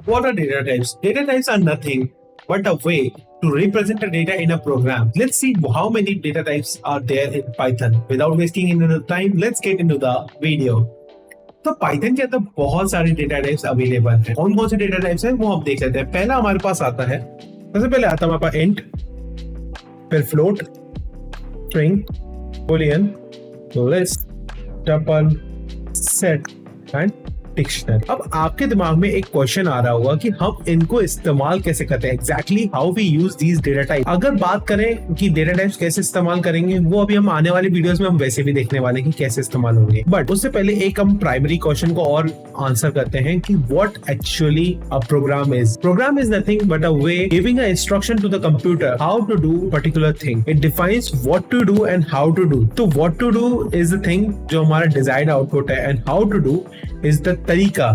What are data types? Data types are nothing but a way to represent the data in a program. Let's see how many data types are there in Python. Without wasting any time, let's get into the video. तो Python के अंदर बहुत सारे data types available हैं। कौन कौन से data types हैं वो हम देख लेते हैं। पहला हमारे पास आता है, सबसे पहले आता है हमारे पास इंट, फिर float, string, Boolean, list, tuple, set and dictionary. अब आपके दिमाग में एक क्वेश्चन आ रहा होगा कि हम इनको इस्तेमाल कैसे करते हैं, exactly how we use these data type. अगर बात करें कि डेटा टाइप्स कैसे इस्तेमाल करेंगे, वो अभी हम आने वाली वीडियोस में हम वैसे भी देखने वाले हैं कि कैसे इस्तेमाल होंगे। बट उससे पहले एक हम प्राइमरी क्वेश्चन को और आंसर करते हैं कि what actually a program is. Program is nothing but a way giving a instruction to the computer how to do particular thing. It defines what to do and how to do. तो what to do is the thing जो हमारा desired output है, and how to do is the tarika,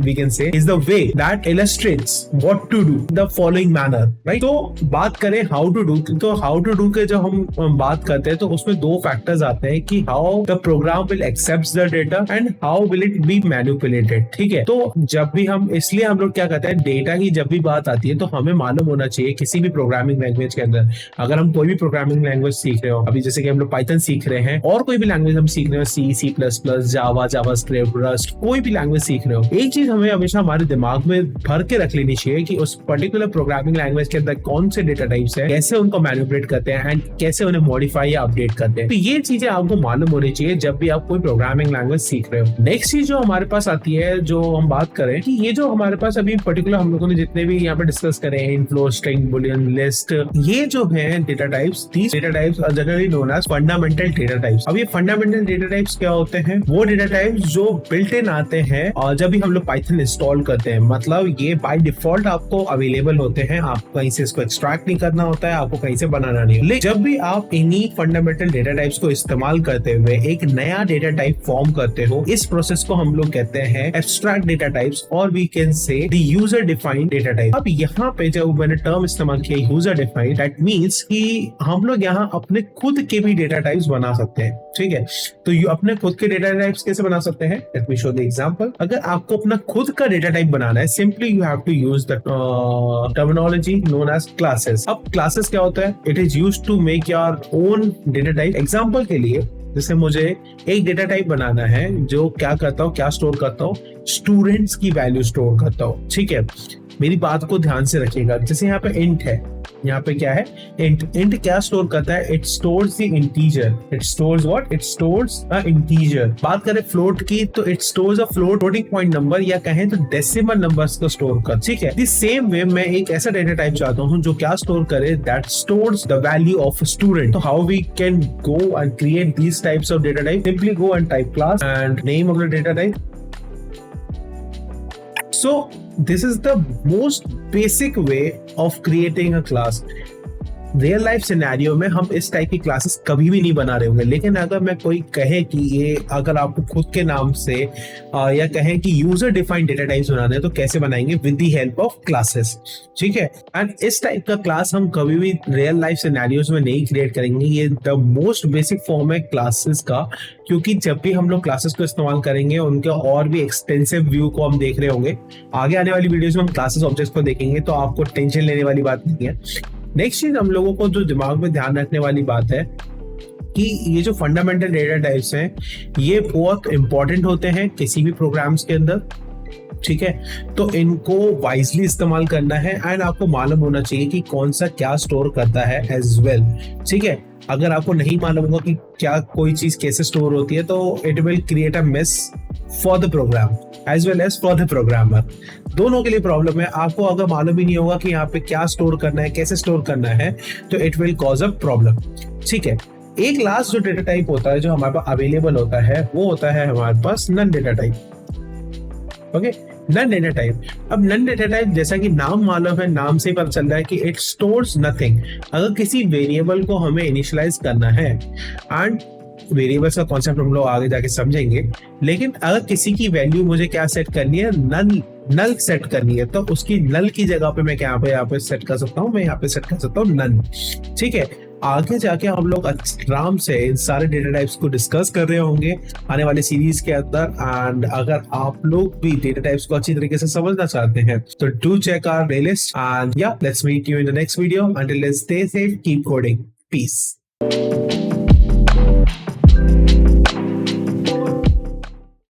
we can say is the way that illustrates what to do in the following manner, right? तो बात करें how to do, तो how to do के जो हम बात करते हैं तो उसमें दो फैक्टर्स आते हैं कि how the program will accept the data and how will it be manipulated। ठीक है, तो जब भी हम, इसलिए हम लोग क्या करते हैं, डेटा की जब भी बात आती है तो हमें मालूम होना चाहिए किसी भी प्रोग्रामिंग लैंग्वेज के अंदर। अगर हम कोई भी प्रोग्रामिंग लैंग्वेज सीख रहे हो, अभी जैसे कि हम लोग पाइथन सीख रहे हैं और कोई भी लैंग्वेज हम सीख रहे हो, सी, सी प्लस प्लस, जावा, जावास्क्रिप्ट, रस्ट, कोई भी लैंग्वेज सीख रहे हो, एक चीज हमें हमेशा हमारे दिमाग में भर के रख लेनी चाहिए कि उस पर्टिकुलर प्रोग्रामिंग लैंग्वेज के अंदर कौन से डेटा टाइप्स है, कैसे उनको मैनिपुलेट करते हैं एंड कैसे उन्हें मॉडिफाई या अपडेट करते हैं। तो ये चीजें आपको मालूम होनी चाहिए जब भी आप कोई प्रोग्रामिंग लैंग्वेज सीख रहे हो। नेक्स्ट चीज जो हमारे पास आती है, जो हम बात करें कि ये जो हमारे पास अभी पर्टिकुलर हम लोगों ने जितने भी यहाँ पे डिस्कस करे हैं, इनफ्लो, स्ट्रिंग, बूलियन, लिस्ट, ये जो है data types, these data types are generally known as fundamental data types. अब ये फंडामेंटल डेटा टाइप्स क्या होते हैं? वो डेटा टाइप्स जो बिल्ट इन आते हैं और जब भी हम लोग पाइथन इंस्टॉल करते हैं, मतलब ये बाय डिफॉल्ट आपको अवेलेबल होते हैं, आपको कहीं से इसको एक्सट्रैक्ट नहीं करना होता है, आपको कहीं से बनाना नहीं है। लेकिन जब भी आप इन्हीं फंडामेंटल डेटा टाइप्स को इस्तेमाल करते हुए एक नया डेटा टाइप फॉर्म करते हो, इस प्रोसेस को हम लोग कहते हैं एब्स्ट्रैक्ट डेटा टाइप्स, और we can say the user defined data type. अब यहाँ पे जब मैंने टर्म इस्तेमाल किया यूजर डिफाइंड, दैट मींस कि हम लोग यहाँ अपने खुद के भी डेटा टाइप्स बना सकते हैं। ठीक है, तो अपने खुद के डेटा टाइप्स कैसे बना सकते हैं? Let me show the example. अगर आपको अपना खुद का डेटा टाइप बनाना है, simply you have to use the terminology known as classes. अब क्लासेस क्या होता है? It is used to make your own data type. Example के लिए, जैसे मुझे एक डेटा टाइप बनाना है जो क्या करता हूँ, क्या स्टोर करता हूँ, स्टूडेंट्स की वैल्यू स्टोर करता हूँ। ठीक है, मेरी बात को ध्यान से रखिएगा। जैसे यहाँ पे इंट है, यहाँ पे क्या है? इंट। इंट क्या स्टोर करता है? It stores the integer. It stores what? It stores a integer. बात करें फ्लोट की, तो it stores a floating point number, या कहें तो डेसिमल नंबर्स को स्टोर कर। ठीक है, द सेम वे मैं एक ऐसा डेटा टाइप चाहता हूँ जो क्या स्टोर करे? That stores the value of student. तो how we can go and create these types of data type? Simply go and type class and name of the data type. So this is the most basic way of creating a class. Real life scenario में हम इस type की classes कभी भी नहीं बना रहे होंगे, लेकिन अगर मैं कोई कहे कि ये अगर आपको खुद के नाम से या कहें कि यूजर डिफाइंड डेटा टाइप्स बनाने हैं तो कैसे बनाएंगे? With the help of classes. ठीक है, एंड इस टाइप का क्लास हम कभी भी रियल लाइफ सिनेरियोज में नहीं क्रिएट करेंगे। ये द मोस्ट बेसिक फॉर्म है क्लासेस का, क्योंकि जब भी हम लोग क्लासेस को इस्तेमाल करेंगे उनके और भी एक्सटेंसिव व्यू को हम देख रहे होंगे। आगे आने वाली वीडियोस में हम क्लासेस ऑब्जेक्ट्स को देखेंगे, तो आपको टेंशन लेने वाली बात नहीं है। नेक्स्ट चीज हम लोगों को जो दिमाग में ध्यान रखने वाली बात है कि ये जो फंडामेंटल डेटा टाइप्स हैं, ये बहुत इंपॉर्टेंट होते हैं किसी भी प्रोग्राम्स के अंदर। ठीक है, तो इनको वाइजली इस्तेमाल करना है एंड आपको मालूम होना चाहिए कि कौन सा क्या स्टोर करता है एज वेल। ठीक है, अगर आपको नहीं मालूम होगा कि क्या कोई चीज कैसे स्टोर होती है, तो it will create a miss for the program as well as for the programmer. दोनों के लिए प्रॉब्लम है। आपको अगर मालूम ही नहीं होगा कि यहाँ पे क्या स्टोर करना है, कैसे स्टोर करना है, तो it will cause a problem. ठीक है, एक लास्ट जो डेटा टाइप होता है जो हमारे पास अवेलेबल होता है, वो होता है हमारे पास none data type. Okay, none data type. अब नन डेटा टाइप, जैसा कि नाम मालूम है, नाम से ही पता चल रहा है कि इट स्टोर्स नथिंग। अगर किसी वेरिएबल को हमें इनिशियलाइज करना है, एंड वेरिएबल्स का कॉन्सेप्ट हम लोग आगे जाके समझेंगे, लेकिन अगर किसी की वैल्यू मुझे क्या सेट करनी है? नल सेट करनी है, तो उसकी नल की जगह पे मैं यहाँ पे सेट कर सकता हूँ, मैं यहाँ पे सेट कर सकता हूँ नन। ठीक है, आगे जाके हम लोग आराम से इन सारे डेटा टाइप्स को डिस्कस कर रहे होंगे आने वाले सीरीज के अंदर। एंड अगर आप लोग भी डेटा टाइप्स को अच्छी तरीके से समझना चाहते हैं तो do check our playlist and या let's meet you in the next video. Until then stay safe, keep coding, piece.